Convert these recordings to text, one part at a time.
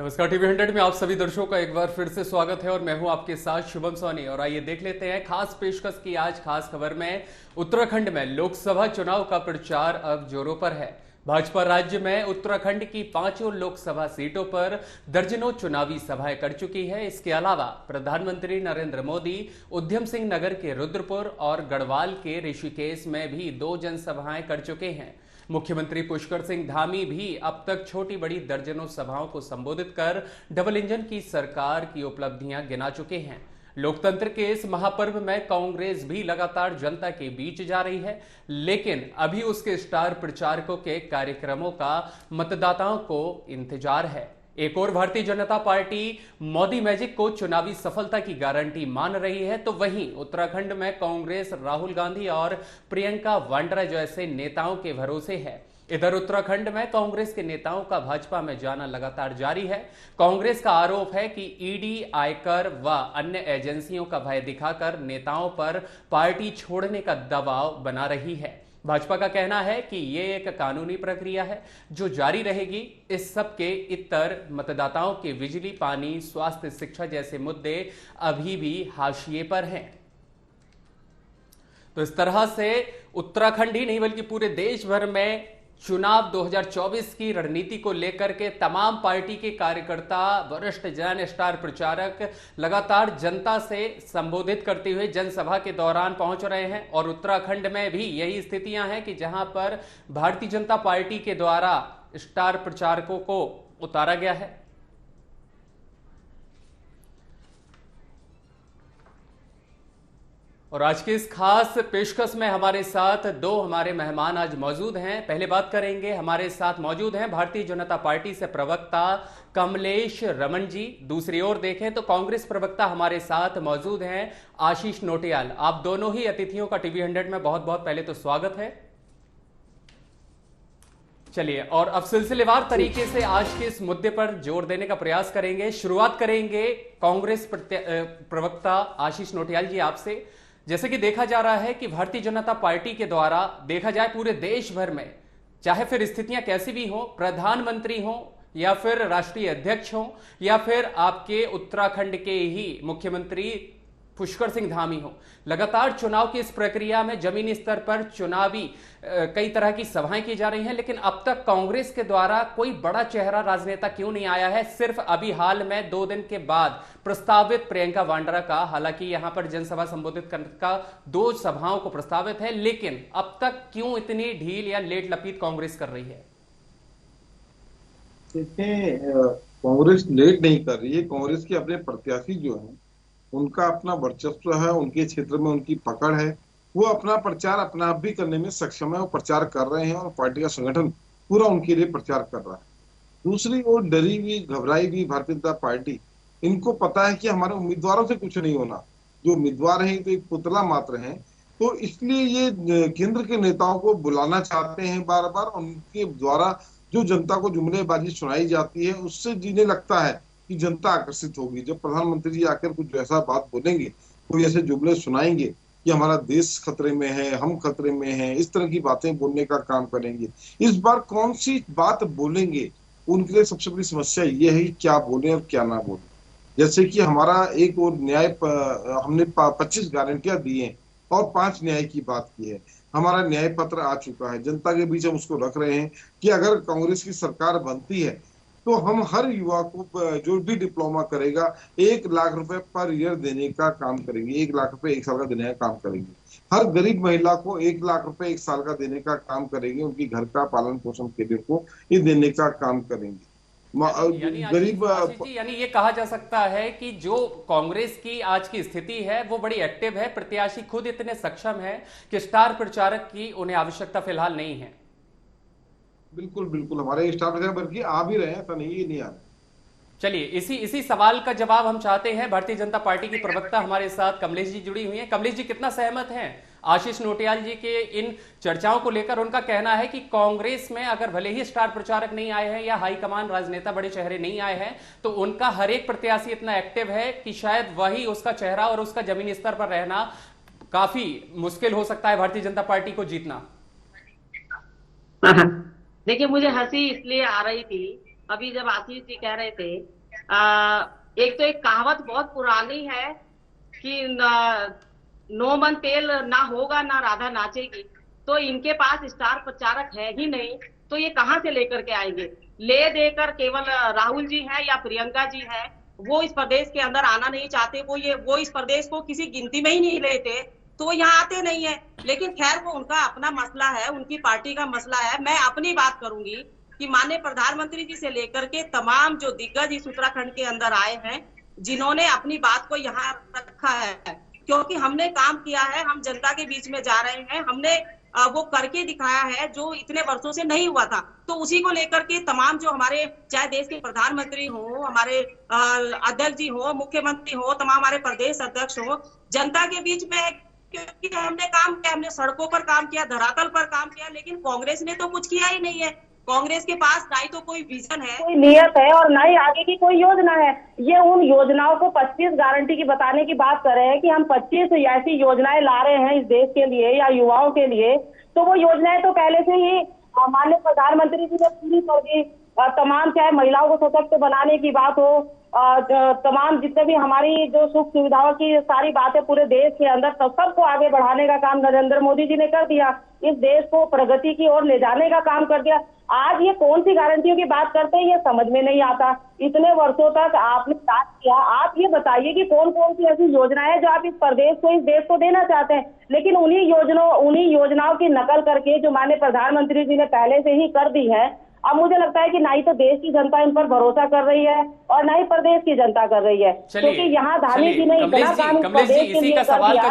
नमस्कार। टीवी 100 में आप सभी दर्शकों का एक बार फिर से स्वागत है और मैं हूं आपके साथ शुभम सोनी। और आइए देख लेते हैं खास पेशकश की आज खास खबर में। उत्तराखंड में लोकसभा चुनाव का प्रचार अब जोरों पर है। भाजपा राज्य में उत्तराखंड की 5 लोकसभा सीटों पर दर्जनों चुनावी सभाएं कर चुकी है। इसके अलावा प्रधानमंत्री नरेंद्र मोदी उधम सिंह नगर के रुद्रपुर और गढ़वाल के ऋषिकेश में भी 2 जनसभाएं कर चुके हैं। मुख्यमंत्री पुष्कर सिंह धामी भी अब तक छोटी बड़ी दर्जनों सभाओं को संबोधित कर डबल इंजन की सरकार की उपलब्धियां गिना चुके हैं। लोकतंत्र के इस महापर्व में कांग्रेस भी लगातार जनता के बीच जा रही है, लेकिन अभी उसके स्टार प्रचारकों के कार्यक्रमों का मतदाताओं को इंतजार है। एक और भारतीय जनता पार्टी मोदी मैजिक को चुनावी सफलता की गारंटी मान रही है, तो वहीं उत्तराखंड में कांग्रेस राहुल गांधी और प्रियंका वाड्रा जैसे नेताओं के भरोसे है। इधर उत्तराखंड में कांग्रेस के नेताओं का भाजपा में जाना लगातार जारी है। कांग्रेस का आरोप है कि ईडी, आयकर व अन्य एजेंसियों का भय दिखाकर नेताओं पर पार्टी छोड़ने का दबाव बना रही है। भाजपा का कहना है कि यह एक कानूनी प्रक्रिया है जो जारी रहेगी। इस सब के इतर मतदाताओं के बिजली, पानी, स्वास्थ्य, शिक्षा जैसे मुद्दे अभी भी हाशिए पर हैं। तो इस तरह से उत्तराखंड ही नहीं बल्कि पूरे देश भर में चुनाव 2024 की रणनीति को लेकर के तमाम पार्टी के कार्यकर्ता, वरिष्ठ जन, स्टार प्रचारक लगातार जनता से संबोधित करते हुए जनसभा के दौरान पहुंच रहे हैं। और उत्तराखंड में भी यही स्थितियां हैं कि जहां पर भारतीय जनता पार्टी के द्वारा स्टार प्रचारकों को उतारा गया है। और आज के इस खास पेशकश में हमारे साथ 2 हमारे मेहमान आज मौजूद हैं। पहले बात करेंगे, हमारे साथ मौजूद हैं भारतीय जनता पार्टी से प्रवक्ता कमलेश रमन जी। दूसरी ओर देखें तो कांग्रेस प्रवक्ता हमारे साथ मौजूद हैं आशीष नोटियाल। आप दोनों ही अतिथियों का टीवी 100 में बहुत बहुत पहले तो स्वागत है। चलिए, और अब सिलसिलेवार तरीके से आज के इस मुद्दे पर जोर देने का प्रयास करेंगे। शुरुआत करेंगे कांग्रेस प्रवक्ता आशीष नोटियाल जी आपसे। जैसे कि देखा जा रहा है कि भारतीय जनता पार्टी के द्वारा देखा जाए पूरे देश भर में, चाहे फिर स्थितियां कैसी भी हो, प्रधानमंत्री हो या फिर राष्ट्रीय अध्यक्ष हो या फिर आपके उत्तराखंड के ही मुख्यमंत्री पुष्कर सिंह धामी हो, लगातार चुनाव की इस प्रक्रिया में जमीनी स्तर पर चुनावी कई तरह की सभाएं की जा रही हैं, लेकिन अब तक कांग्रेस के द्वारा कोई बड़ा चेहरा राजनेता क्यों नहीं आया है। सिर्फ अभी हाल में 2 दिन के बाद प्रस्तावित प्रियंका वाड्रा का, हालांकि यहां पर जनसभा संबोधित करने का 2 सभाओं को प्रस्तावित है, लेकिन अब तक क्यों इतनी ढील या लेट लपीट कांग्रेस कर रही है? देखिए, कांग्रेस लेट नहीं कर रही है। कांग्रेस के अपने प्रत्याशी जो हैं उनका अपना वर्चस्व है, उनके क्षेत्र में उनकी पकड़ है। वो अपना प्रचार अपना आप भी करने में सक्षम है। वो प्रचार कर रहे हैं और पार्टी का संगठन पूरा उनके लिए प्रचार कर रहा है। दूसरी ओर डरी हुई, घबराई हुई भारतीय जनता पार्टी, इनको पता है कि हमारे उम्मीदवारों से कुछ नहीं होना। जो उम्मीदवार हैं तो एक पुतला मात्र हैं। तो इसलिए ये केंद्र के नेताओं को बुलाना चाहते हैं बार बार। उनके द्वारा जो जनता को जुमलेबाजी सुनाई जाती है उससे जिन्हें लगता है कि जनता आकर्षित होगी। जब प्रधानमंत्री जी आकर कुछ ऐसा बात बोलेंगे, कोई ऐसे जुमले सुनाएंगे कि हमारा देश खतरे में है, हम खतरे में हैं, इस तरह की बातें बोलने का काम करेंगे। इस बार कौन सी बात बोलेंगे, उनके लिए सबसे बड़ी समस्या ये है क्या बोले और क्या ना बोले। जैसे कि हमारा एक और हमने 25 गारंटियां दी हैं और 5 न्याय की बात की है। हमारा न्याय पत्र आ चुका है, जनता के बीच हम उसको रख रहे हैं कि अगर कांग्रेस की सरकार बनती है तो हम हर युवा को जो भी डिप्लोमा करेगा 1 लाख रुपए पर ईयर देने का काम करेंगे। 1 लाख रुपए 1 साल का देने का काम करेंगे। हर गरीब महिला को 1 लाख रुपए 1 साल का देने का काम करेंगे। उनकी घर का पालन पोषण के लिए को ये देने का काम करेंगे। यानी गरीब आशीष जी, यानी ये कहा जा सकता है कि जो कांग्रेस की आज की स्थिति है वो बड़ी एक्टिव है। प्रत्याशी खुद इतने सक्षम है कि स्टार प्रचारक की उन्हें आवश्यकता फिलहाल नहीं है। बिल्कुल बिल्कुल, हमारे स्टाफ है, बल्कि आ भी रहे हैं, ऐसा नहीं ये नहीं आ रहे। चलिए, इसी इसी सवाल का जवाब हम चाहते हैं। भारतीय जनता पार्टी की प्रवक्ता हमारे साथ कमलेश जी जुड़ी हुई हैं। कमलेश जी, कितना सहमत हैं आशीष नोटियाल जी के इन चर्चाओं को लेकर? उनका कहना है कि कांग्रेस में अगर भले ही स्टार प्रचारक नहीं आए हैं या हाईकमान राजनेता बड़े चेहरे नहीं आए हैं, तो उनका हर एक प्रत्याशी इतना एक्टिव है कि शायद वही उसका चेहरा और उसका जमीनी स्तर पर रहना काफी मुश्किल हो सकता है भारतीय जनता पार्टी को जीतना। देखिए, मुझे हंसी इसलिए आ रही थी अभी जब आशीष जी कह रहे थे, एक तो एक कहावत बहुत पुरानी है कि नो मन तेल ना होगा ना राधा नाचेगी। तो इनके पास स्टार प्रचारक है ही नहीं, तो ये कहाँ से लेकर के आएंगे? ले देकर केवल राहुल जी हैं या प्रियंका जी हैं, वो इस प्रदेश के अंदर आना नहीं चाहते, वो इस प्रदेश को किसी गिनती में ही नहीं लेते, तो वो यहाँ आते नहीं है। लेकिन खैर वो उनका अपना मसला है, उनकी पार्टी का मसला है। मैं अपनी बात करूंगी कि माननीय प्रधानमंत्री जी से लेकर के तमाम जो दिग्गज इस उत्तराखंड के अंदर आए हैं, जिन्होंने अपनी बात को यहाँ रखा है, क्योंकि हमने काम किया है, हम जनता के बीच में जा रहे हैं, हमने वो करके दिखाया है जो इतने वर्षों से नहीं हुआ था। तो उसी को लेकर के तमाम जो हमारे, चाहे देश के प्रधानमंत्री हो, हमारे अध्यक्ष जी हो, मुख्यमंत्री हो, तमाम हमारे प्रदेश अध्यक्ष हो, जनता के बीच में है, क्योंकि हमने काम किया, हमने सड़कों पर काम किया, धरातल पर काम किया। लेकिन कांग्रेस ने तो कुछ किया ही नहीं है। कांग्रेस के पास ना ही तो कोई विजन है, कोई नियत है, और ना ही आगे की कोई योजना है। ये उन योजनाओं को 25 गारंटी की बताने की बात कर रहे हैं कि हम 25 ऐसी योजनाएं ला रहे हैं इस देश के लिए या युवाओं के लिए। तो वो योजनाएं तो पहले से ही माननीय प्रधानमंत्री जी ने पूरी कर दी। तमाम, चाहे महिलाओं को सशक्त बनाने की बात हो, तमाम जितने भी हमारी जो सुख सुविधाओं की सारी बातें पूरे देश के अंदर, तो सबको आगे बढ़ाने का काम नरेंद्र मोदी जी ने कर दिया। इस देश को प्रगति की ओर ले जाने का काम कर दिया। आज ये कौन सी गारंटियों की बात करते हैं, ये समझ में नहीं आता। इतने वर्षों तक आपने राज किया, आप ये बताइए कि कौन कौन सी ऐसी योजनाएं हैं जो आप इस प्रदेश को, इस देश को देना चाहते हैं। लेकिन उन्हीं योजनाओं की नकल करके जो माननीय प्रधानमंत्री जी ने पहले से ही कर दी है, अब मुझे लगता है कि ना ही तो देश की जनता इन पर भरोसा कर रही है और ना ही प्रदेश की जनता कर रही है, क्योंकि यहाँ धानी जी ने इतना काम कमलेश जी, इसी सवाल का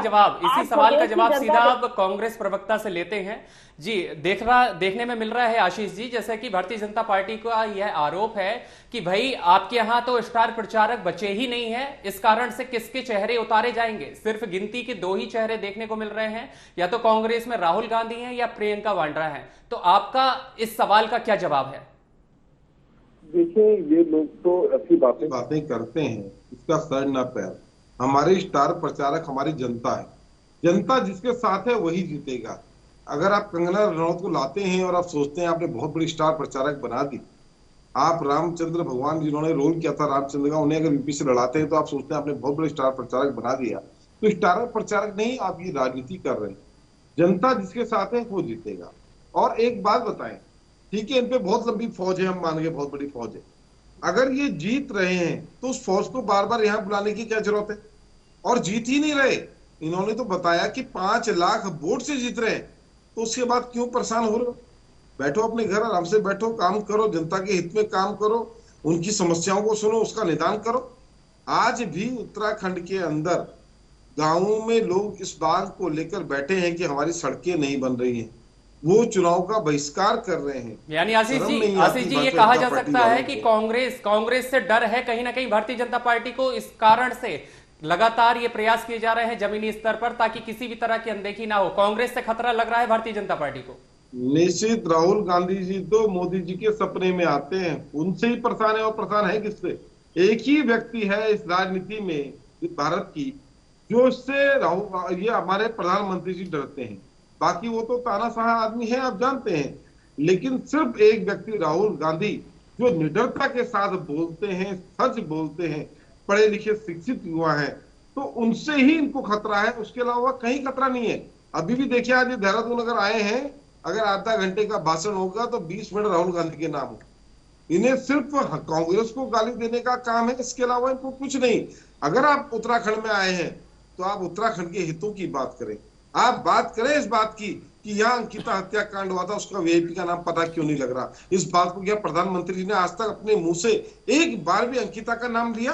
जवाब सीधा आप कांग्रेस प्रवक्ता से लेते हैं जी। देखने में मिल रहा है आशीष जी, जैसे कि भारतीय जनता पार्टी का यह आरोप है कि भाई आपके यहाँ तो स्टार प्रचारक बचे ही नहीं है, इस कारण से किसके चेहरे उतारे जाएंगे? सिर्फ गिनती के 2 ही चेहरे देखने को मिल रहे हैं, या तो कांग्रेस में राहुल गांधी हैं या प्रियंका वाड्रा हैं। तो आपका इस सवाल का क्या जवाब है? देखिए, ये लोग तो ऐसी बातें करते हैं, इसका सर ना पैर। हमारे स्टार प्रचारक हमारी जनता है, जनता जिसके साथ है वही जीतेगा। अगर आप कंगना रनौत को लाते हैं और आप सोचते हैं आपने बहुत बड़ी स्टार प्रचारक बना दी, आप रामचंद्र भगवान जिन्होंने रोल किया था रामचंद्र का, उन्हें अगर यूपी से लड़ाते हैं तो आप सोचते हैं आपने बहुत बड़े स्टार प्रचारक बना दिया। तो स्टार प्रचारक नहीं, आप ये राजनीति कर रहे हैं। जनता जिसके साथ है वो जीतेगा। और एक बात बताएं, ठीक है, इन पे बहुत लंबी फौज है, हम मान गए बहुत बड़ी फौज है। अगर ये जीत रहे हैं तो उस फौज को बार बार यहाँ बुलाने की क्या जरूरत है? और जीत ही नहीं रहे। इन्होंने तो बताया कि 5 लाख वोट से जीत रहे हैं, तो उसके बाद क्यों परेशान हो रहे हो? बैठो अपने घर, आराम से बैठो, काम करो, जनता के हित में काम करो, उनकी समस्याओं को सुनो, उसका निदान करो। आज भी उत्तराखंड के अंदर गांवों में लोग इस बात को लेकर बैठे हैं कि हमारी सड़कें नहीं बन रही हैं, वो चुनाव का बहिष्कार कर रहे हैं। यानी आशीष जी ये कहा जा सकता है कि कांग्रेस से डर है कहीं ना कहीं भारतीय जनता पार्टी को, इस कारण से लगातार ये प्रयास किए जा रहे हैं जमीनी स्तर पर, ताकि किसी भी तरह की अनदेखी ना हो। कांग्रेस से खतरा लग रहा है भारतीय जनता पार्टी को। निश्चित, राहुल गांधी जी तो मोदी जी के सपने में आते हैं, उनसे ही परेशान है। और परेशान है किससे? एक ही व्यक्ति है इस राजनीति में भारत की जो इससे ये हमारे प्रधानमंत्री जी डरते हैं। बाकी वो तो तानाशाह आदमी है, आप जानते हैं। लेकिन सिर्फ एक व्यक्ति राहुल गांधी जो निडरता के साथ बोलते हैं, सच बोलते हैं, पढ़े लिखे शिक्षित युवा हैं, तो उनसे ही इनको खतरा है, उसके अलावा कहीं खतरा नहीं है। अभी भी देखिए, आज ये देहरादून अगर आए हैं, अगर आधा घंटे का भाषण होगा तो 20 मिनट राहुल गांधी के नाम हो। इन्हें सिर्फ कांग्रेस को गाली देने का काम है, इसके अलावा इनको कुछ नहीं। अगर आप उत्तराखंड में आए हैं तो आप उत्तराखंड के हितों की बात करें। आप बात करें इस बात की कि यहाँ अंकिता हत्याकांड हुआ था, उसका वीआईपी का नाम पता क्यों नहीं लग रहा? इस बात को क्या प्रधानमंत्री जी ने आज तक अपने मुंह से एक बार भी अंकिता का नाम लिया?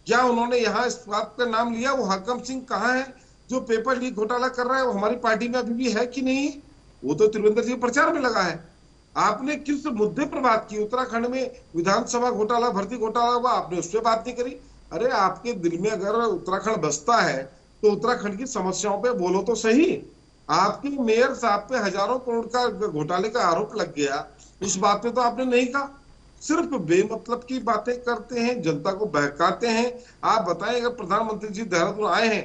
क्या उन्होंने यहाँ इस बात का नाम लिया? वो हाकम सिंह कहाँ है जो पेपर लीक घोटाला कर रहा है? वो हमारी पार्टी में अभी भी है कि नहीं? वो तो त्रिवेंद्र जी प्रचार में लगा है। आपने किस मुद्दे पर बात की? उत्तराखंड में विधानसभा घोटाला, भर्ती घोटाला हुआ, आपने उस पर बात नहीं करी। अरे आपके दिल में अगर उत्तराखंड बसता है तो उत्तराखंड की समस्याओं पे बोलो तो सही। आपके मेयर साहब पे हजारों करोड़ का घोटाले का आरोप लग गया, उस बात पे तो आपने नहीं कहा। सिर्फ बेमतलब की बातें करते हैं, जनता को बहकाते हैं। आप बताएं, अगर प्रधानमंत्री जी देहरादून आए हैं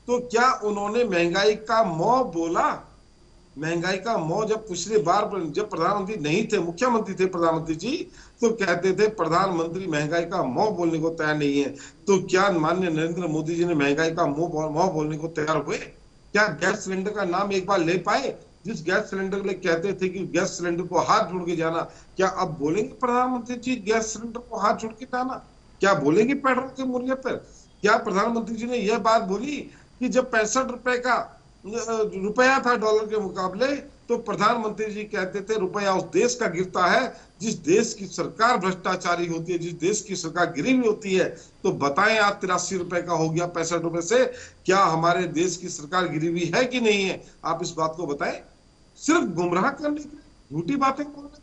तो क्या उन्होंने महंगाई का मौ बोला? महंगाई का मौ जब पिछली बार जब प्रधानमंत्री नहीं थे, मुख्यमंत्री थे प्रधानमंत्री जी, तो कहते थे प्रधानमंत्री महंगाई का मौ बोलने को तैयार नहीं है। तो क्या माननीय नरेंद्र मोदी जी ने महंगाई का मौ बोलने को तैयार हुए? क्या गैस सिलेंडर का नाम एक बार ले पाए? जिस गैस सिलेंडर के लिए कहते थे कि गैस सिलेंडर को हाथ जोड़ के जाना, क्या अब बोलेंगे प्रधानमंत्री जी गैस सिलेंडर को हाथ जोड़ के जाना? क्या बोलेंगे पेट्रोल के मूल्य पर? क्या प्रधानमंत्री जी ने यह बात बोली कि जब 65 रुपए का रुपया था डॉलर के मुकाबले, तो प्रधानमंत्री जी कहते थे रुपया उस देश का गिरता है जिस देश की सरकार भ्रष्टाचारी होती है, जिस देश की सरकार गिरी हुई होती है। तो बताएं, आज 83 रुपए का हो गया 65 रुपए से, क्या हमारे देश की सरकार गिरी हुई है कि नहीं है? आप इस बात को बताएं। सिर्फ गुमराह करने के लिए झूठी बातें बोलने।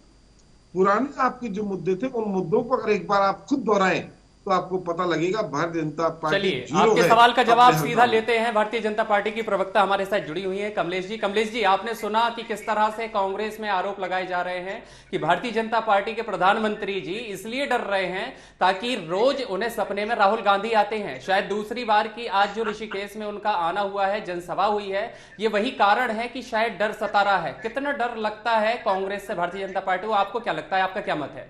पुराने आपके जो मुद्दे थे, उन मुद्दों को अगर एक बार आप खुद दोहराएं तो आपको पता लगेगा भारतीय जनता पार्टी चलिए जीरो आपके है। सवाल का जवाब अपने सीधा हल्का में। लेते हैं। भारतीय जनता पार्टी की प्रवक्ता हमारे साथ जुड़ी हुई है कमलेश जी। कमलेश जी, आपने सुना कि किस तरह से कांग्रेस में आरोप लगाए जा रहे हैं कि भारतीय जनता पार्टी के प्रधानमंत्री जी इसलिए डर रहे हैं ताकि रोज उन्हें सपने में राहुल गांधी आते हैं। शायद दूसरी बार की आज जो ऋषिकेश में उनका आना हुआ है, जनसभा हुई है, ये वही कारण है कि शायद डर सता रहा है। कितना डर लगता है कांग्रेस से भारतीय जनता पार्टी को? आपको क्या लगता है, आपका क्या मत है?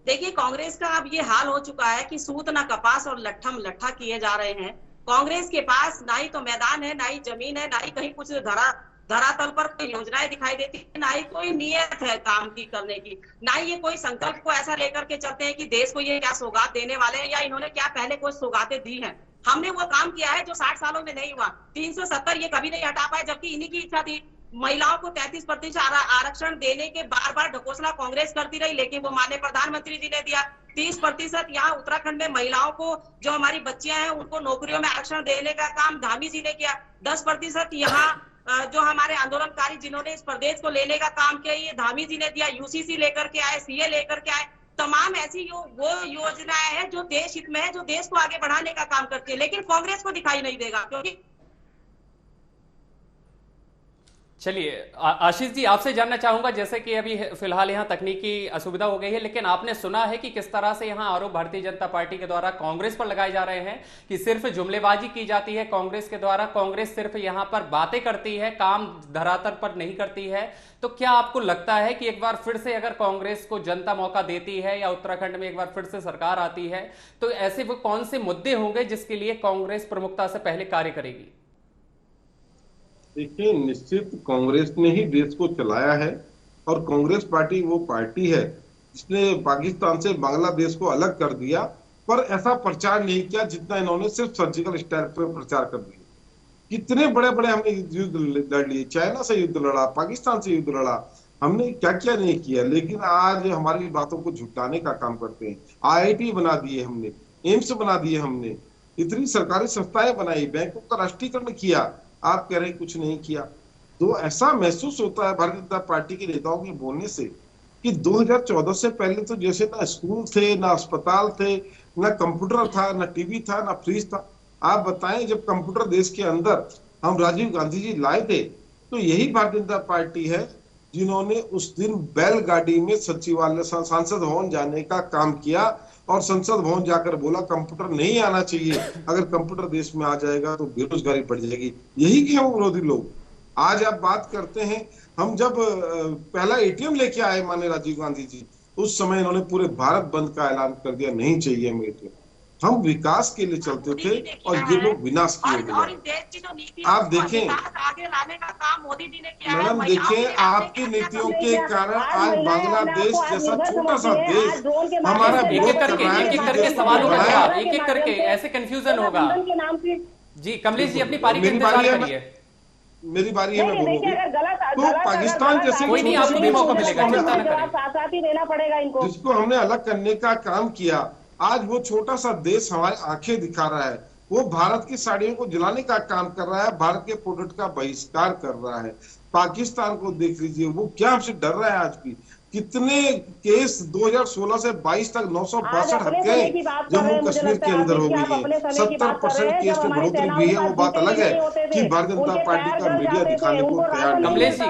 देखिए, कांग्रेस का अब ये हाल हो चुका है कि सूत ना कपास और लट्ठम लट्ठा किए जा रहे हैं। कांग्रेस के पास ना ही तो मैदान है, ना ही जमीन है, ना ही कहीं कुछ धरातल पर कोई योजनाएं दिखाई देती है, ना ही कोई नियत है काम की करने की, ना ही ये कोई संकल्प को ऐसा लेकर के चलते हैं कि देश को ये क्या सौगात देने वाले हैं या इन्होंने क्या पहले कोई सौगातें दी हैं। हमने वो काम किया है जो 60 सालों में नहीं हुआ। 370 ये कभी नहीं हटा पाए, जबकि इन्हीं की इच्छा थी। महिलाओं को 33% आरक्षण देने के बार बार ढकोसला कांग्रेस करती रही, लेकिन वो माननीय प्रधानमंत्री जी ने दिया। 30% यहाँ उत्तराखंड में महिलाओं को, जो हमारी बच्चियां हैं, उनको नौकरियों में आरक्षण देने का काम धामी जी ने किया। 10% यहाँ जो हमारे आंदोलनकारी जिन्होंने इस प्रदेश को लेने का काम किया, ये धामी जी ने दिया। यूसीसी लेकर के आए, सीए लेकर के आए। तमाम ऐसी वो योजनाएं हैं जो देश हित में है, जो देश को आगे बढ़ाने का काम करती है, लेकिन कांग्रेस को दिखाई नहीं देगा। क्योंकि चलिए आशीष जी, आपसे जानना चाहूंगा, जैसे कि अभी फिलहाल यहाँ तकनीकी असुविधा हो गई है, लेकिन आपने सुना है कि किस तरह से यहाँ आरोप भारतीय जनता पार्टी के द्वारा कांग्रेस पर लगाए जा रहे हैं कि सिर्फ जुमलेबाजी की जाती है कांग्रेस के द्वारा, कांग्रेस सिर्फ यहाँ पर बातें करती है, काम धरातल पर नहीं करती है। तो क्या आपको लगता है कि एक बार फिर से अगर कांग्रेस को जनता मौका देती है या उत्तराखंड में एक बार फिर से सरकार आती है, तो ऐसे वो कौन से मुद्दे होंगे जिसके लिए कांग्रेस प्रमुखता से पहले कार्य करेगी? देखिए, निश्चित कांग्रेस ने ही देश को चलाया है और कांग्रेस पार्टी वो पार्टी है जिसने पाकिस्तान से बांग्लादेश को अलग कर दिया, पर ऐसा प्रचार नहीं किया जितना इन्होंने सिर्फ सर्जिकल स्ट्राइक पर प्रचार कर दिया। कितने बड़े बड़े हमने युद्ध लड़ लिए, चाइना से युद्ध लड़ा, पाकिस्तान से युद्ध लड़ा, हमने क्या क्या नहीं किया, लेकिन आज हमारी बातों को झुटाने का काम करते हैं। IIT बना दिए हमने, एम्स बना दिए हमने, इतनी सरकारी संस्थाएं बनाई, बैंकों का राष्ट्रीयकरण किया, आप कह रहे कुछ नहीं किया। तो ऐसा महसूस होता है भारतीय जनता पार्टी के नेताओं के बोलने से कि 2014 से पहले तो जैसे ना स्कूल थे, ना अस्पताल थे, ना कंप्यूटर था, ना टीवी था, ना फ्रिज था। आप बताएं, जब कंप्यूटर देश के अंदर हम राजीव गांधी जी लाए थे, तो यही भारतीय जनता पार्टी है जिन्होंने उस दिन बैलगाड़ी में सचिवालय सांसद भवन जाने का काम किया और संसद भवन जाकर बोला कंप्यूटर नहीं आना चाहिए, अगर कंप्यूटर देश में आ जाएगा तो बेरोजगारी बढ़ जाएगी। यही के वो विरोधी लोग। आज आप बात करते हैं, हम जब पहला ATM लेके आए माननीय राजीव गांधी जी, उस समय इन्होंने पूरे भारत बंद का ऐलान कर दिया, नहीं चाहिए हमें ATM। हम विकास के लिए चलते थे और ये लोग विनाश के लिए गए। आप देखें मैडम, देखें आपकी नीतियों के कारण आज बांग्लादेश जैसा छोटा सा देश हमारा एक एक करके सवालों का जवाब, एक एक करके, ऐसे कंफ्यूजन होगा। जी कमलेश जी, अपनी पारी का इंतजार करिए। मेरी बारी है, मैं बोलूंगी। तो पाकिस्तान जैसे कोई नहीं, आपको भी मौका मिलेगा, चिंता न करें। साथ ही देना पड़ेगा इनको, जिसको हमने अलग करने का काम किया, आज वो छोटा सा देश हमारी आंखें दिखा रहा है। वो भारत की साड़ियों को जलाने का काम कर रहा है, भारत के प्रोडक्ट का बहिष्कार कर रहा है। पाकिस्तान को देख लीजिए, वो क्या हमसे डर रहा है। आज भी कितने केस 2016 से 22 तक 962 हत्याएं जम्मू कश्मीर के अंदर हो गई है। 70% केस में बढ़ोतरी हुई है। वो बात अलग है कि भारतीय जनता पार्टी का मीडिया दिखाने को तैयार नहीं। कमलेश जी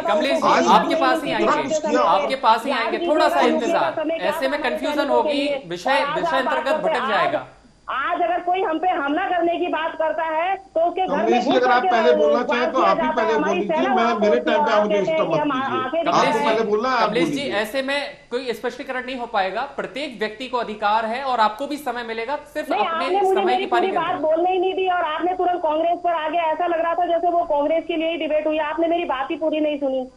आपके पास ही आएंगे, आपके पास ही आएंगे, थोड़ा सा इंतजार। ऐसे में कंफ्यूजन होगी, विषय अंतर्गत भटक जाएगा। आज अगर कोई हम पे हमला करने की बात करता है तो उसके घर में कमलेश जी, अगर आप पहले बोलना चाहें तो आप ही पहले बोल लीजिए, मैं मेरे टाइम पे आप मुझे डिस्टर्ब मत कीजिए। आपको पहले बोलना है, आप कमलेश जी, बोलिए। ऐसे में कोई स्पष्टीकरण नहीं हो पाएगा। प्रत्येक व्यक्ति को अधिकार है और आपको भी समय मिलेगा, सिर्फ नहीं, अपने आपने मुझे समय मेरी की पारी पूरी बात करनी। बोलने ही नहीं दी और आपने तुरंत कांग्रेस पर आगे, ऐसा लग रहा था जैसे वो कांग्रेस के लिए ही डिबेट हुई। आपने मेरी बात ही पूरी नहीं सुनी।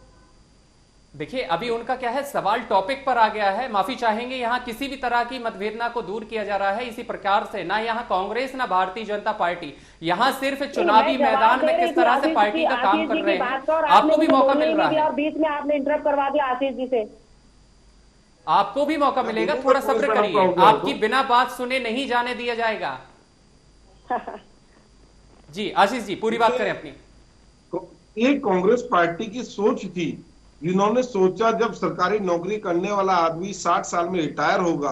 देखिए, अभी उनका क्या है, सवाल टॉपिक पर आ गया है। माफी चाहेंगे, यहाँ किसी भी तरह की मतभेदना को दूर किया जा रहा है इसी प्रकार से। ना यहाँ कांग्रेस ना भारतीय जनता पार्टी, यहाँ सिर्फ चुनावी मैदान में किस तरह से पार्टी का काम कर रहे हैं, आपको भी मौका मिल रहा है। और बीच में आपने इंटरप्ट करवा दिया आशीष जी से। आपको भी मौका मिलेगा, थोड़ा सब्र करिए। आपकी बिना बात सुने नहीं जाने दिया जाएगा। जी आशीष जी, पूरी बात करें अपनी। ये कांग्रेस पार्टी की सोच थी, जिन्होंने सोचा जब सरकारी नौकरी करने वाला आदमी 60 साल में रिटायर होगा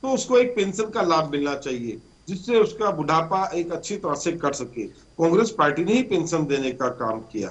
तो उसको एक पेंशन का लाभ मिलना चाहिए, जिससे उसका बुढ़ापा एक अच्छी तरह से कट सके। कांग्रेस पार्टी ने ही पेंशन देने का काम किया।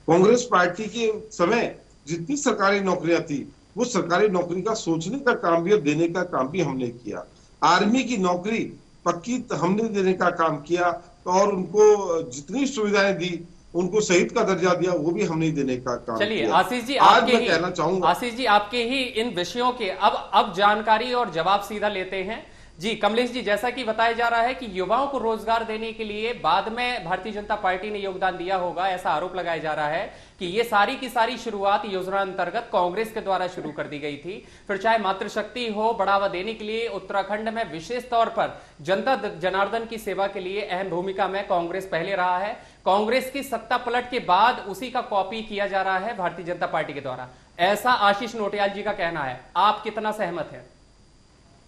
कांग्रेस पार्टी के समय जितनी सरकारी नौकरियां थी, वो सरकारी नौकरी का सोचने का काम भी और देने का काम भी हमने किया। आर्मी की नौकरी पक्की हमने देने का काम किया और उनको जितनी सुविधाएं दी, उनको शहीद का दर्जा दिया, वो भी हमने देने का काम किया। चलिए आशीष जी, आज आपके मैं ही कहना चाहूंगा, आशीष जी, आपके ही इन विषयों के अब जानकारी और जवाब सीधा लेते हैं। जी कमलेश जी, जैसा कि बताया जा रहा है कि युवाओं को रोजगार देने के लिए बाद में भारतीय जनता पार्टी ने योगदान दिया होगा, ऐसा आरोप लगाया जा रहा है कि ये सारी की सारी शुरुआत योजना अंतर्गत कांग्रेस के द्वारा शुरू कर दी गई थी। फिर चाहे मातृशक्ति हो, बढ़ावा देने के लिए उत्तराखंड में विशेष तौर पर जनता जनार्दन की सेवा के लिए अहम भूमिका में कांग्रेस पहले रहा है। कांग्रेस की सत्ता पलट के बाद उसी का कॉपी किया जा रहा है भारतीय जनता पार्टी के द्वारा, ऐसा आशीष नोटियाल जी का कहना है। आप कितना सहमत है?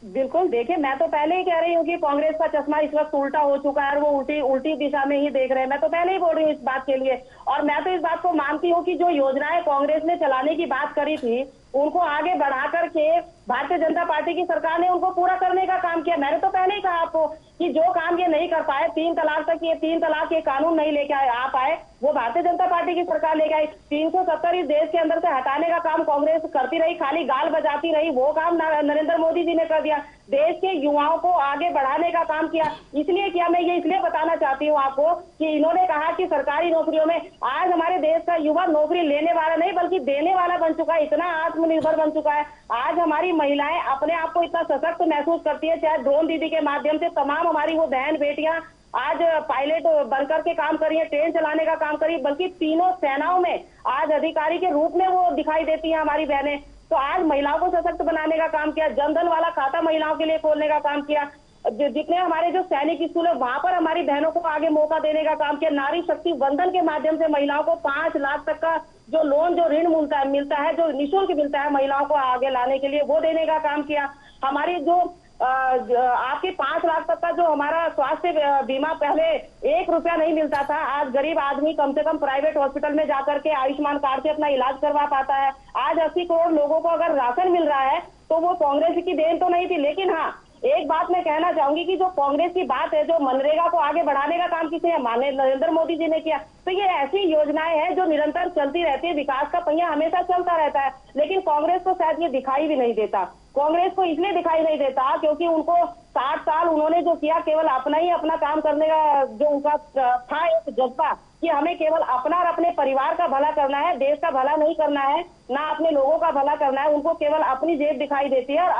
बिल्कुल, देखिए मैं तो पहले ही कह रही हूँ कि कांग्रेस का चश्मा इस वक्त उल्टा हो चुका है और वो उल्टी दिशा में ही देख रहे हैं। मैं तो पहले ही बोल रही हूँ इस बात के लिए। और मैं तो इस बात को मानती हूँ कि जो योजनाएं कांग्रेस ने चलाने की बात करी थी, उनको आगे बढ़ा करके भारतीय जनता पार्टी की सरकार ने उनको पूरा करने का काम किया। मैंने तो पहले ही कहा आपको कि जो काम ये नहीं कर पाए, 3 तलाक तक, ये 3 तलाक के कानून नहीं लेके आ पाए, वो भारतीय जनता पार्टी की सरकार लेके आई। 370 इस देश के अंदर से हटाने का काम कांग्रेस करती रही, खाली गाल बजाती रही, वो काम नरेंद्र मोदी जी ने कर दिया। देश के युवाओं को आगे बढ़ाने का काम किया। इसलिए किया, मैं ये इसलिए बताना चाहती हूँ आपको कि इन्होंने कहा कि सरकारी नौकरियों में आज हमारे देश का युवा नौकरी लेने वाला नहीं बल्कि देने वाला बन चुका है, इतना आत्मनिर्भर बन चुका है। आज हमारी महिलाएं अपने आप को इतना सशक्त महसूस करती है, चाहे ड्रोन दीदी के माध्यम से तमाम हमारी वो बहन बेटियां आज पायलट बनकर के काम करी है, ट्रेन चलाने का काम करी, बल्कि तीनों सेनाओं में आज अधिकारी के रूप में वो दिखाई देती हैं हमारी बहनें। तो आज महिलाओं को सशक्त बनाने का काम किया, जनधन वाला खाता महिलाओं के लिए खोलने का काम किया, जितने हमारे जो सैनिक स्कूल है वहां पर हमारी बहनों को आगे मौका देने का काम किया। नारी शक्ति वंदन के माध्यम से महिलाओं को 5 लाख तक का जो लोन, जो ऋण मिलता है, जो निःशुल्क मिलता है महिलाओं को आगे लाने के लिए, वो देने का काम किया। हमारी जो आपके 5 लाख तक का जो हमारा स्वास्थ्य बीमा, पहले 1 रुपया नहीं मिलता था, आज गरीब आदमी कम से कम प्राइवेट हॉस्पिटल में जाकर के आयुष्मान कार्ड से अपना इलाज करवा पाता है। आज 80 करोड़ लोगों को अगर राशन मिल रहा है तो वो कांग्रेस की देन तो नहीं थी। लेकिन हाँ, एक बात मैं कहना चाहूंगी कि जो कांग्रेस की बात है, जो मनरेगा को आगे बढ़ाने का काम किसी ने, नरेंद्र मोदी जी ने किया। तो ये ऐसी योजनाएं हैं जो निरंतर चलती रहती है, विकास का पहिया हमेशा चलता रहता है। लेकिन कांग्रेस को शायद ये दिखाई भी नहीं देता। कांग्रेस को इसलिए दिखाई नहीं देता क्योंकि उनको 60 साल उन्होंने जो किया, केवल अपना काम करने का जो उनका था एक जज्बा कि हमें केवल अपना और अपने परिवार का भला करना है, देश का भला नहीं करना है, ना अपने लोगों का भला करना है। उनको केवल अपनी जेब दिखाई देती है और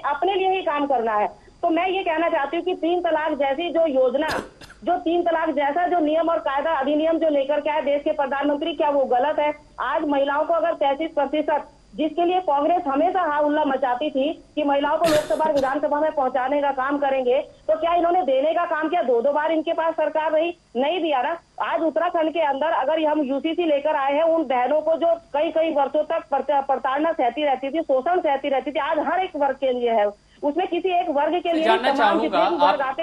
अपने लिए ही काम करना है। तो मैं ये कहना चाहती हूँ कि 3 तलाक जैसी जो योजना, जो 3 तलाक जैसा जो नियम और कायदा अधिनियम जो लेकर के आए देश के प्रधानमंत्री, क्या वो गलत है? आज महिलाओं को अगर 33%, जिसके लिए कांग्रेस हमेशा हा उल्ला मचाती थी कि महिलाओं को लोकसभा विधानसभा में पहुंचाने का काम करेंगे, तो क्या इन्होंने देने का काम किया? 2-2 बार इनके पास सरकार रही, नहीं दिया ना। आज उत्तराखंड के अंदर अगर हम यूसीसी लेकर आए हैं, उन बहनों को जो कई वर्षों तक प्रताड़ना सहती रहती थी, शोषण सहती रहती थी, आज हर एक वर्ग के लिए है, उसमें किसी एक वर्ग के लिए जानना चाहूंगा,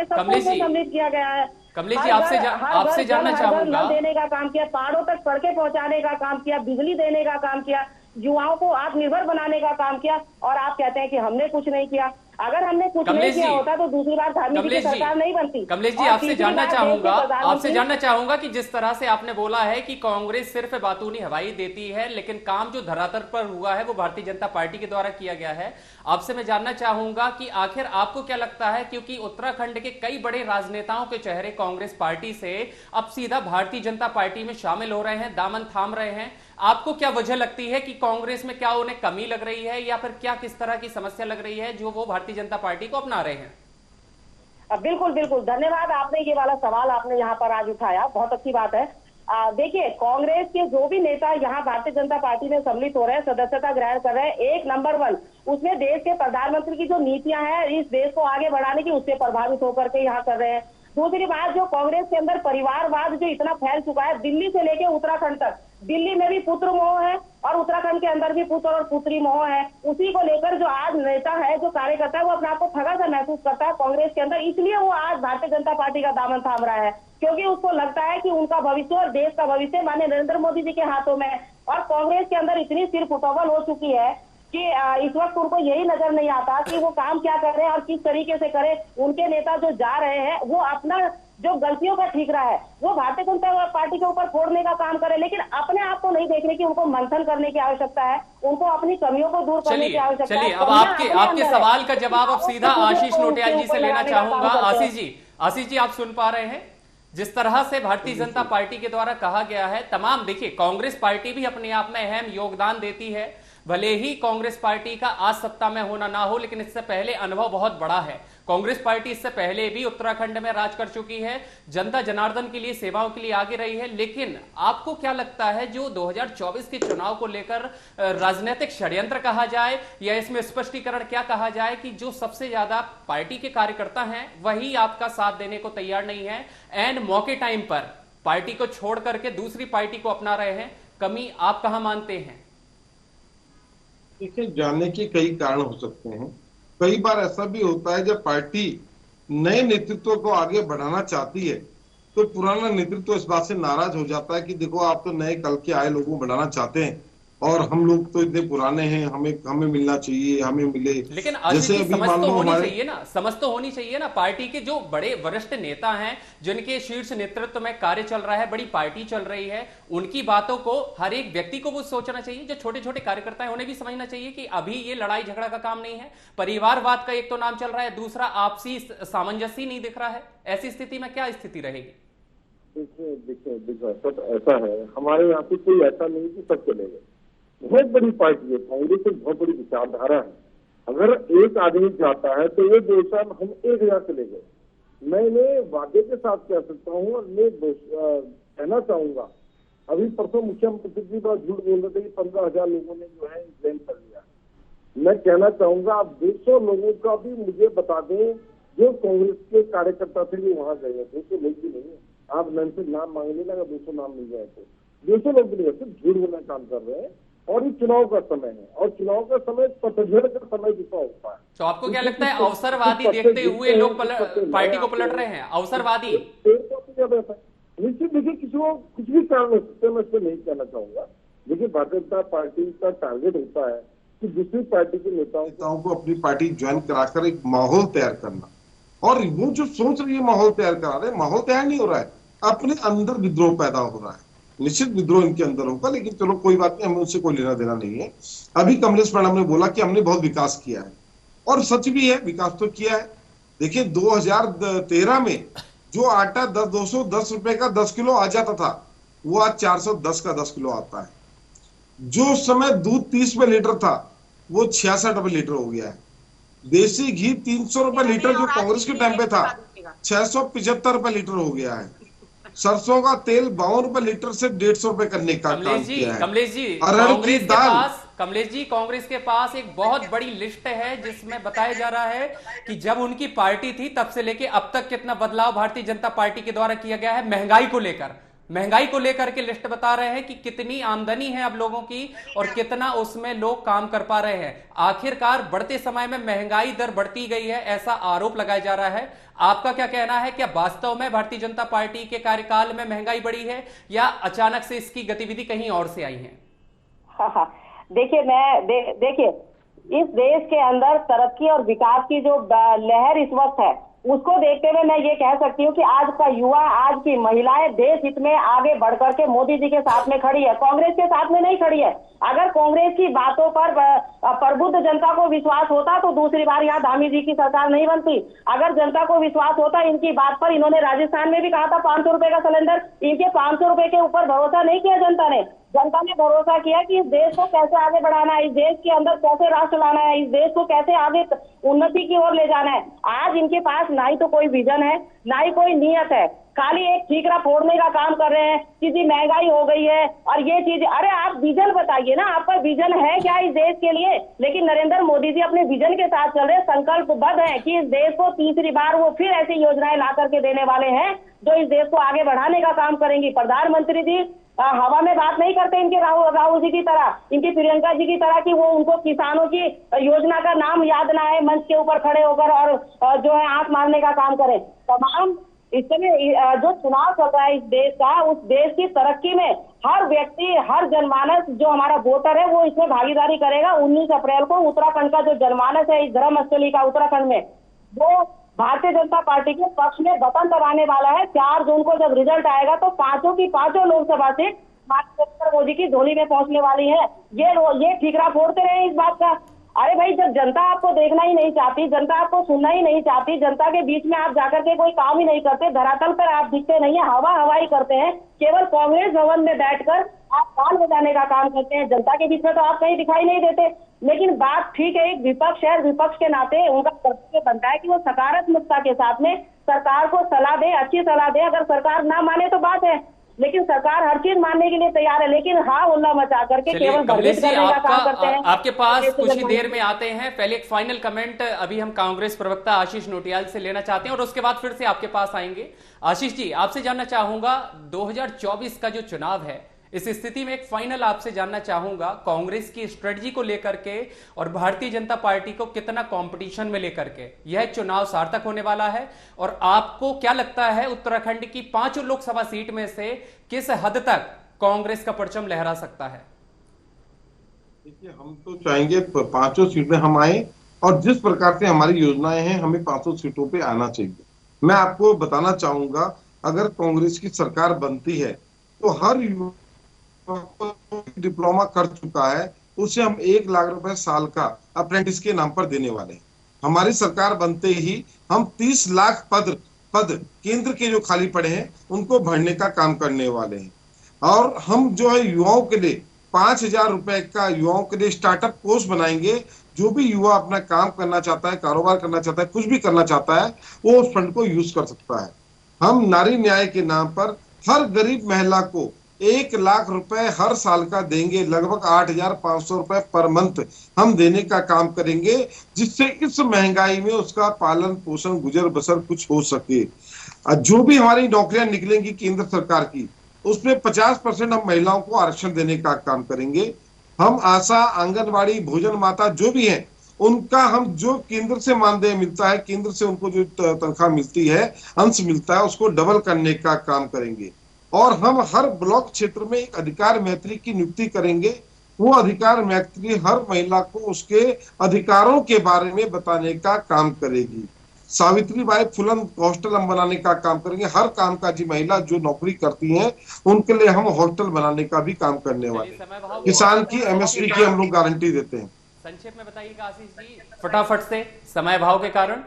सम्मिलित किया गया है। कमलेश जी, आपसे जानना चाहूंगा, देने का काम किया, पहाड़ों तक सड़कें पहुंचाने का काम किया, बिजली देने का काम किया, युवाओं को आत्मनिर्भर बनाने का काम किया, और आप कहते हैं कि हमने कुछ नहीं किया। अगर हमने कुछ नहीं किया होता तो दूसरी बार धर्म की सरकार नहीं बनती। कमलेश जी, आपसे जानना चाहूंगा कि जिस तरह से आपने बोला है कि कांग्रेस सिर्फ बातूनी हवाई देती है, लेकिन काम जो धरातल पर हुआ है वो भारतीय जनता पार्टी के द्वारा किया गया है। आपसे मैं जानना चाहूंगा कि आखिर आपको क्या लगता है, क्योंकि उत्तराखंड के कई बड़े राजनेताओं के चेहरे कांग्रेस पार्टी से अब सीधा भारतीय जनता पार्टी में शामिल हो रहे हैं, दामन थाम रहे हैं। आपको क्या वजह लगती है कि कांग्रेस में क्या उन्हें कमी लग रही है, या फिर क्या किस तरह की समस्या लग रही है जो वो भारतीय जनता पार्टी को अपना रहे हैं? बिल्कुल बिल्कुल, धन्यवाद। आपने ये वाला सवाल आपने यहाँ पर आज उठाया, बहुत अच्छी बात है। देखिए, कांग्रेस के जो भी नेता यहाँ भारतीय जनता पार्टी में सम्मिलित हो रहे हैं, सदस्यता ग्रहण कर रहे हैं, एक नंबर 1 उसमें देश के प्रधानमंत्री की जो नीतियां हैं इस देश को आगे बढ़ाने की, उससे प्रभावित होकर के यहाँ कर रहे हैं। दूसरी बात, जो कांग्रेस के अंदर परिवारवाद जो इतना फैल चुका है, दिल्ली से लेके उत्तराखंड तक, दिल्ली में भी पुत्र मोह है और उत्तराखंड के अंदर भी पुत्र और पुत्री मोह है। उसी को लेकर जो आज नेता है, जो कार्यकर्ता है, वो अपने आप को ठगा सा महसूस करता है कांग्रेस के अंदर, इसलिए वो आज भारतीय जनता पार्टी का दामन थाम रहा है, क्योंकि उसको लगता है कि उनका भविष्य और देश का भविष्य माननीय नरेंद्र मोदी जी के हाथों में है। और कांग्रेस के अंदर इतनी सिर फुटोबल हो चुकी है कि इस वक्त उनको यही नजर नहीं आता कि वो काम क्या कर रहे हैं और किस तरीके से करें। उनके नेता जो जा रहे हैं वो अपना जो गलतियों का ठीक रहा है वो भारतीय जनता पार्टी के ऊपर फोड़ने का काम करे, लेकिन अपने आप को नहीं देखने की उनको मंथन करने की आवश्यकता है, उनको अपनी कमियों को दूर करने की आवश्यकता है। चलिए, अब आपके सवाल का जवाब अब सीधा आशीष नोटियाल जी से लेना चाहूंगा। आशीष जी, आप सुन पा रहे हैं जिस तरह से भारतीय जनता पार्टी के द्वारा कहा गया है तमाम, देखिए कांग्रेस पार्टी भी अपने आप में अहम योगदान देती है, भले ही कांग्रेस पार्टी का आज सत्ता में होना ना हो, लेकिन इससे पहले अनुभव बहुत बड़ा है। कांग्रेस पार्टी इससे पहले भी उत्तराखंड में राज कर चुकी है, जनता जनार्दन के लिए, सेवाओं के लिए आगे रही है। लेकिन आपको क्या लगता है, जो 2024 के चुनाव को लेकर राजनीतिक षड्यंत्र कहा जाए या इसमें स्पष्टीकरण क्या कहा जाए, कि जो सबसे ज्यादा पार्टी के कार्यकर्ता हैं वही आपका साथ देने को तैयार नहीं है, एंड मौके टाइम पर पार्टी को छोड़ करके दूसरी पार्टी को अपना रहे हैं, कमी आप कहां मानते हैं? देखिए, जानने के कई कारण हो सकते हैं। कई बार ऐसा भी होता है जब पार्टी नए नेतृत्व को आगे बढ़ाना चाहती है तो पुराना नेतृत्व इस बात से नाराज हो जाता है कि देखो, आप तो नए कल के आए लोगों को बढ़ाना चाहते हैं और हम लोग तो इतने पुराने हैं, हमें मिलना चाहिए, हमें मिले। लेकिन जैसे अभी समझ तो होनी चाहिए ना, समझ तो होनी चाहिए ना, पार्टी के जो बड़े वरिष्ठ नेता हैं, जिनके शीर्ष नेतृत्व में कार्य चल रहा है, बड़ी पार्टी चल रही है, उनकी बातों को हर एक व्यक्ति को वो सोचना चाहिए। जो छोटे छोटे कार्यकर्ता हैं उन्हें भी समझना चाहिए कि अभी ये लड़ाई झगड़ा का काम नहीं है, परिवारवाद का एक तो नाम चल रहा है, दूसरा आपसी सामंजस्य नहीं दिख रहा है। ऐसी स्थिति में क्या स्थिति रहेगी? देखिए ऐसा है, हमारे यहाँ पे कोई ऐसा नहीं कि सब चलेगा। बहुत बड़ी पार्टी है कांग्रेस, एक बहुत बड़ी विचारधारा है। अगर एक आदमी जाता है तो ये 2 साल हम एक यहाँ चले गए। मैं इन्हें वादे के साथ कह सकता हूँ और मैं कहना चाहूंगा, अभी परसों मुख्यमंत्री जी बड़ा झूठ बोल रहे थे कि 15,000 लोगों ने जो है ज्वाइन कर लिया। मैं कहना चाहूंगा आप 200 लोगों का भी मुझे बता दें जो कांग्रेस के कार्यकर्ता थे जो वहां गए हैं। 200 लोग भी नहीं है, आप नाम मांग लेना, अगर 200 नाम मिल जाए तो 200 लोग भी नहीं है, सिर्फ झूठ बोलने काम कर रहे हैं। और ये चुनाव का समय है और चुनाव का समय पतझड़ का समय जितना होता है। तो आपको क्या लगता है, अवसरवादी देखते हुए लोग पार्टी को पलट रहे हैं? अवसरवादी निश्चित, देखिए किसी को कुछ भी कारण हो सकते हैं, मैं इसको नहीं कहना चाहूंगा। देखिए, भारतीय जनता पार्टी का टारगेट होता है कि दूसरी पार्टी के नेताओं को अपनी पार्टी ज्वाइन कराकर एक माहौल तैयार करना, और वो जो सोच रही है माहौल तैयार करा रहे, माहौल तैयार नहीं हो रहा है, अपने अंदर विद्रोह पैदा हो रहा है। निश्चित विद्रोह इनके अंदर होगा, लेकिन चलो कोई बात नहीं, हमें उनसे कोई लेना देना नहीं है। अभी कमलेश मैडम ने बोला कि हमने बहुत विकास किया है, और सच भी है, विकास तो किया है। देखिए, 2013 में जो आटा 210 रुपए का 10 किलो आ जाता था, वो आज 410 का 10 किलो आता है। जो उस समय दूध 30 रुपए लीटर था, वो 66 रुपए लीटर हो गया है। देसी घी 300 रुपए लीटर जो कांग्रेस के टाइम पे था, 675 रुपए लीटर हो गया है। सरसों का तेल 52 रुपए लीटर से 150 रुपए करने का काम किया है। कमलेश जी, कांग्रेस के पास एक बहुत बड़ी लिस्ट है जिसमें बताया जा रहा है कि जब उनकी पार्टी थी तब से लेके अब तक कितना बदलाव भारतीय जनता पार्टी के द्वारा किया गया है। महंगाई को लेकर के लिस्ट बता रहे हैं कि कितनी आमदनी है अब लोगों की और कितना उसमें लोग काम कर पा रहे हैं। आखिरकार बढ़ते समय में महंगाई दर बढ़ती गई है, ऐसा आरोप लगाया जा रहा है। आपका क्या कहना है, क्या वास्तव में भारतीय जनता पार्टी के कार्यकाल में महंगाई बढ़ी है या अचानक से इसकी गतिविधि कहीं और से आई है? देखिए, देखिए इस देश के अंदर तरक्की और विकास की जो लहर इस वक्त है, उसको देखते हुए मैं ये कह सकती हूँ कि आज का युवा, आज की महिलाएं देश हित में आगे बढ़कर के मोदी जी के साथ में खड़ी है, कांग्रेस के साथ में नहीं खड़ी है। अगर कांग्रेस की बातों पर प्रबुद्ध जनता को विश्वास होता तो दूसरी बार यहाँ धामी जी की सरकार नहीं बनती। अगर जनता को विश्वास होता इनकी बात पर, इन्होंने राजस्थान में भी कहा था 500 रुपए का सिलेंडर, इनके 500 रुपए के ऊपर भरोसा नहीं किया जनता ने। जनता ने भरोसा किया कि इस देश को कैसे आगे बढ़ाना है, इस देश के अंदर कैसे राष्ट्र लाना है, इस देश को कैसे आगे उन्नति की ओर ले जाना है। आज इनके पास ना ही तो कोई विजन है, ना ही कोई नियत है, खाली एक ठीकरा फोड़ने का काम कर रहे हैं कि जी महंगाई हो गई है और ये चीज। अरे आप विजन बताइए ना, आपका विजन है क्या इस देश के लिए? लेकिन नरेंद्र मोदी जी अपने विजन के साथ चल रहे, संकल्पबद्ध है कि इस देश को तीसरी बार वो फिर ऐसी योजनाएं ला करके देने वाले हैं जो इस देश को आगे बढ़ाने का काम करेंगी। प्रधानमंत्री जी हवा में बात नहीं करते इनके राहुल जी की तरह, इनकी प्रियंका जी की तरह कि वो उनको किसानों की योजना का नाम याद ना आए, मंच के ऊपर खड़े होकर और जो है आंख मारने का काम करें। तमाम इस समय जो चुनाव चल रहा है इस देश का, उस देश की तरक्की में हर व्यक्ति, हर जनमानस जो हमारा वोटर है वो इसमें भागीदारी करेगा। 19 अप्रैल को उत्तराखंड का जो जनमानस है इस धर्मस्थली का उत्तराखंड में, वो भारतीय जनता पार्टी के पक्ष में बटन दबाने वाला है। 4 जून को जब रिजल्ट आएगा तो 5 की 5 लोकसभा सीट नरेंद्र मोदी की झोली में पहुंचने वाली है। ये ठीकरा फोड़ते रहे इस बात का। अरे भाई, जब जनता आपको देखना ही नहीं चाहती, जनता आपको सुनना ही नहीं चाहती, जनता के बीच में आप जाकर के कोई काम ही नहीं करते, धरातल पर आप दिखते नहीं है, हवाई करते हैं, केवल कांग्रेस भवन में बैठकर आप ताल बजाने का काम करते हैं, जनता के बीच में तो आप कहीं दिखाई नहीं देते। लेकिन बात ठीक है, एक विपक्ष है, विपक्ष के नाते उनका कर्तव्य बनता है कि वो सकारात्मकता के साथ में सरकार को सलाह दे, अच्छी सलाह दे। अगर सरकार ना माने तो बात है, लेकिन सरकार हर चीज मानने के लिए तैयार है, लेकिन हाँ उल्ला मचा करके केवल भ्रमित करने का काम करते हैं। आपके पास कुछ ही देर में आते हैं। पहले एक फाइनल कमेंट अभी हम कांग्रेस प्रवक्ता आशीष नोटियाल से लेना चाहते हैं और उसके बाद फिर से आपके पास आएंगे। आशीष जी, आपसे जानना चाहूंगा 2024 का जो चुनाव है, इस स्थिति में एक फाइनल आपसे जानना चाहूंगा कांग्रेस की स्ट्रेटजी को लेकर के और भारतीय जनता पार्टी को कितना कंपटीशन में लेकर के यह चुनाव सार्थक होने वाला है, और आपको क्या लगता है उत्तराखंड की 5 लोकसभा सीट में से किस हद तक कांग्रेस का परचम लहरा सकता है? देखिए, हम तो चाहेंगे 5 सीट में हम आए और जिस प्रकार से हमारी योजनाएं हैं हमें 5 सीटों पे आना चाहिए। मैं आपको बताना चाहूंगा, अगर कांग्रेस की सरकार बनती है तो हर डिप्लोमा कर चुका है उसे हम 1 लाख रुपए साल का अप्रेंटिस के नाम पर देने वाले हैं। हमारी सरकार बनते ही हम 30 लाख पद केंद्र के जो खाली पड़े हैं उनको भरने का काम करने वाले हैं। और हम जो है युवाओं के लिए 5,000 रुपए का युवाओं के लिए स्टार्टअप कोर्स बनाएंगे। जो भी युवा अपना काम करना चाहता है, कारोबार करना चाहता है, कुछ भी करना चाहता है, वो उस फंड को यूज कर सकता है। हम नारी न्याय के नाम पर हर गरीब महिला को 1 लाख रुपए हर साल का देंगे, लगभग 8,500 रुपए पर मंथ हम देने का काम करेंगे, जिससे इस महंगाई में उसका पालन पोषण गुजर बसर कुछ हो सके। जो भी हमारी नौकरियां निकलेंगी केंद्र सरकार की, उसमें 50% हम महिलाओं को आरक्षण देने का काम करेंगे। हम आशा, आंगनबाड़ी, भोजन माता जो भी हैं, उनका हम जो केंद्र से मानदेय मिलता है, केंद्र से उनको जो तनख्वाह मिलती है, अंश मिलता है, उसको डबल करने का काम करेंगे। और हम हर ब्लॉक क्षेत्र में एक अधिकार मैत्री की नियुक्ति करेंगे। वो अधिकार मैत्री हर महिला को उसके अधिकारों के बारे में बताने का काम करेगी। सावित्रीबाई फुलन हॉस्टल हम बनाने का काम करेंगे। हर कामकाजी महिला जो नौकरी करती हैं उनके लिए हम हॉस्टल बनाने का भी काम करने वाले। किसान की एमएसपी की हम लोग गारंटी देते हैं। संक्षेप में बताइएगा आशीष जी, फटाफट से, समय भाव के कारण।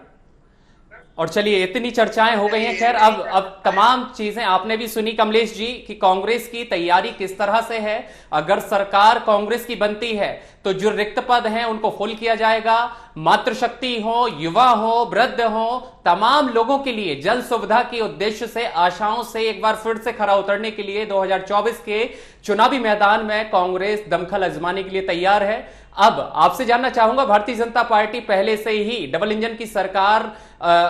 और चलिए, इतनी चर्चाएं हो गई हैं। खैर, अब तमाम चीजें आपने भी सुनी कमलेश जी कि कांग्रेस की तैयारी किस तरह से है। अगर सरकार कांग्रेस की बनती है तो जो रिक्त पद हैं उनको फुल किया जाएगा। मातृशक्ति हो, युवा हो, वृद्ध हो, तमाम लोगों के लिए जन सुविधा के उद्देश्य से, आशाओं से एक बार फिर से खरा उतरने के लिए 2024 के चुनावी मैदान में कांग्रेस दमखल आजमाने के लिए तैयार है। अब आपसे जानना चाहूंगा, भारतीय जनता पार्टी पहले से ही डबल इंजन की सरकार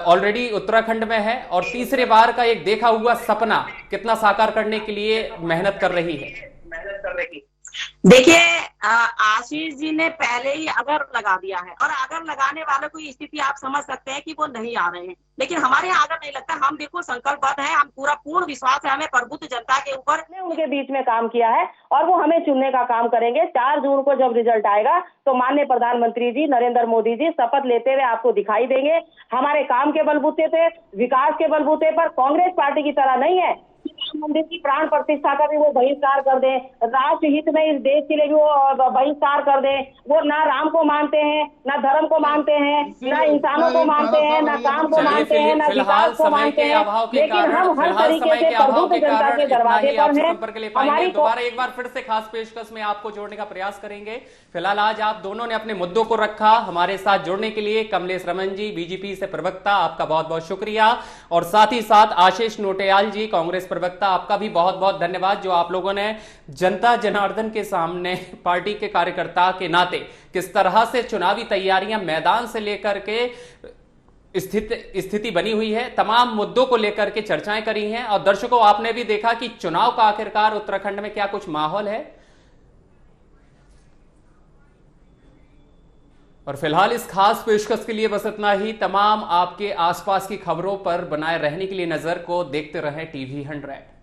ऑलरेडी उत्तराखंड में है और तीसरे बार का एक देखा हुआ सपना कितना साकार करने के लिए मेहनत कर रही है? देखिए, आशीष जी ने पहले ही अगर लगा दिया है, और अगर लगाने वालों की स्थिति आप समझ सकते हैं कि वो नहीं आ रहे हैं। लेकिन हमारे यहाँ अगर नहीं लगता, हम बिल्कुल संकल्पबद्ध हैं, हम पूर्ण विश्वास है हमें प्रबुद्ध जनता के ऊपर। उनके बीच में काम किया है और वो हमें चुनने का काम करेंगे। 4 जून को जब रिजल्ट आएगा तो माननीय प्रधानमंत्री जी नरेंद्र मोदी जी शपथ लेते हुए आपको दिखाई देंगे। हमारे काम के बलबूते पे, विकास के बलबूते पर। कांग्रेस पार्टी की तरह नहीं है कि राम मंदिर की प्राण प्रतिष्ठा का भी वो बहिष्कार कर दें, राष्ट्र हित में इस देश के लिए भी वो बहिष्कार कर दें। वो ना राम को मानते हैं, ना धर्म को मानते हैं, ना इंसानों को मानते हैं, ना काम को मानते हैं, ना विकास को मानते हैं। लेकिन हम हर तरीके से प्रबुद्ध जनता के दरवाजे पर हैं। हमारी दोबारा एक बार फिर से खास पेशकश में आपको जोड़ने का प्रयास करेंगे। फिलहाल आज आप दोनों ने अपने मुद्दों को रखा। हमारे साथ जुड़ने के लिए कमलेश रमन जी, बीजेपी से प्रवक्ता, आपका बहुत बहुत शुक्रिया। और साथ ही साथ आशीष नोटियाल जी, कांग्रेस प्रवक्ता, आपका भी बहुत बहुत धन्यवाद जो आप लोगों ने जनता जनार्दन के सामने पार्टी के कार्यकर्ता के नाते किस तरह से चुनावी तैयारियां मैदान से लेकर के स्थिति बनी हुई है, तमाम मुद्दों को लेकर के चर्चाएं करी हैं। और दर्शकों, आपने भी देखा कि चुनाव का आखिरकार उत्तराखंड में क्या कुछ माहौल है। और फिलहाल इस खास पेशकश के लिए बस इतना ही। तमाम आपके आसपास की खबरों पर बनाए रहने के लिए नजर को देखते रहें TV 100।